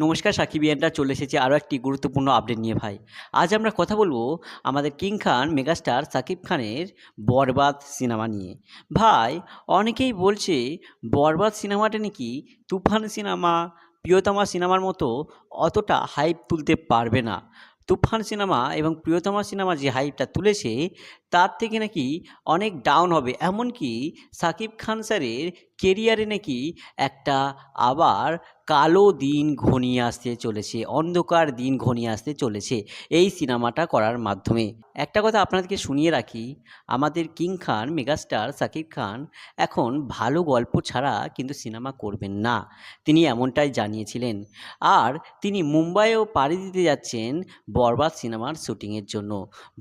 নমস্কার সাকিবিয়ানরা, চলে এসেছি আরও একটি গুরুত্বপূর্ণ আপডেট নিয়ে ভাই। আজ আমরা কথা বলবো আমাদের কিং খান মেগাস্টার সাকিব খানের বরবাদ সিনেমা নিয়ে। ভাই, অনেকেই বলছে বরবাদ সিনেমাটা নাকি তুফান সিনেমা, প্রিয়তমা সিনেমার মতো অতটা হাইপ তুলতে পারবে না। তুফান সিনেমা এবং প্রিয়তমা সিনেমা যে হাইপটা তুলেছে তার থেকে নাকি অনেক ডাউন হবে, এমনকি সাকিব খান স্যারের কেরিয়ারে নাকি একটা আবার কালো দিন ঘনিয়ে আসতে চলেছে, অন্ধকার দিন ঘনিয়ে আসতে চলেছে এই সিনেমাটা করার মাধ্যমে। একটা কথা আপনাদেরকে শুনিয়ে রাখি, আমাদের কিং খান মেগাস্টার সাকিব খান এখন ভালো গল্প ছাড়া কিন্তু সিনেমা করবেন না, তিনি এমনটাই জানিয়েছিলেন। আর তিনি মুম্বাইয়েও পাড়ি দিতে যাচ্ছেন বরবাদ সিনেমার শ্যুটিংয়ের জন্য।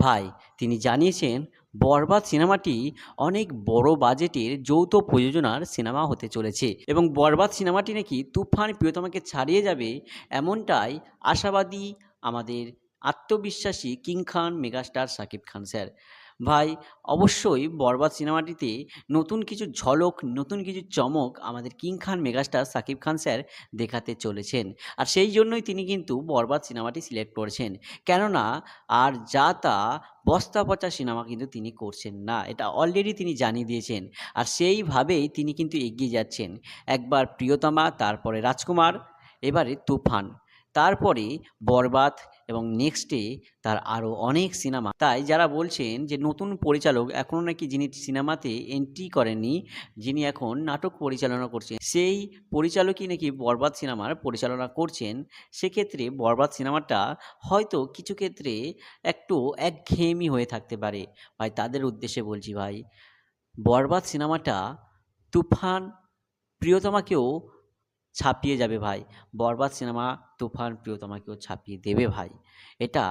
ভাই, তিনি জানিয়েছেন বরবাদ সিনেমাটি অনেক বড় বাজেটের যৌথ প্রযোজনার সিনেমা হতে চলেছে এবং বরবাদ সিনেমাটি নাকি তুফান প্রিয়তমাকে ছাড়িয়ে যাবে, এমনটাই আশাবাদী আমাদের আত্মবিশ্বাসী কিং খান মেগাস্টার সাকিব খান স্যার। ভাই, অবশ্যই বরবাদ সিনেমাটিতে নতুন কিছু ঝলক, নতুন কিছু চমক আমাদের কিং খান মেগাস্টার সাকিব খান স্যার দেখাতে চলেছেন। আর সেই জন্যই তিনি কিন্তু বরবাদ সিনেমাটি সিলেক্ট করেছেন, কেননা আর যা তা বস্তা পচা সিনেমা কিন্তু তিনি করছেন না, এটা অলরেডি তিনি জানিয়ে দিয়েছেন। আর সেইভাবেই তিনি কিন্তু এগিয়ে যাচ্ছেন। একবার প্রিয়তমা, তারপরে রাজকুমার, এবারে তুফান, তারপরে বরবাদ এবং নেক্সটে তার আরও অনেক সিনেমা। তাই যারা বলছেন যে নতুন পরিচালক এখনও নাকি যিনি সিনেমাতে এন্ট্রি করেননি, যিনি এখন নাটক পরিচালনা করছেন, সেই পরিচালকই নাকি বরবাদ সিনেমার পরিচালনা করছেন, সেক্ষেত্রে বরবাদ সিনেমাটা হয়তো কিছু ক্ষেত্রে একটু একঘেয়েমি হয়ে থাকতে পারে। ভাই, তাদের উদ্দেশ্যে বলছি ভাই, বরবাদ সিনেমাটা তুফান প্রিয়তমাকেও ছাপিয়ে যাবে ভাই। বরবাদ সিনেমা তুফান প্রিয়তমাকেও ছাপিয়ে দেবে ভাই। এটা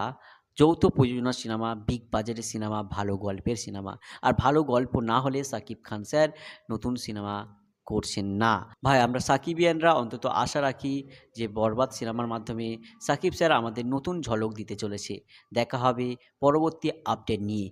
যৌথ প্রযোজনার সিনেমা, বিগ বাজেটের সিনেমা, ভালো গল্পের সিনেমা। আর ভালো গল্প না হলে সাকিব খান স্যার নতুন সিনেমা করছেন না। ভাই, আমরা সাকিবিয়ানরা অন্তত আশা রাখি যে বরবাদ সিনেমার মাধ্যমে সাকিব স্যার আমাদের নতুন ঝলক দিতে চলেছে। দেখা হবে পরবর্তী আপডেট নিয়ে।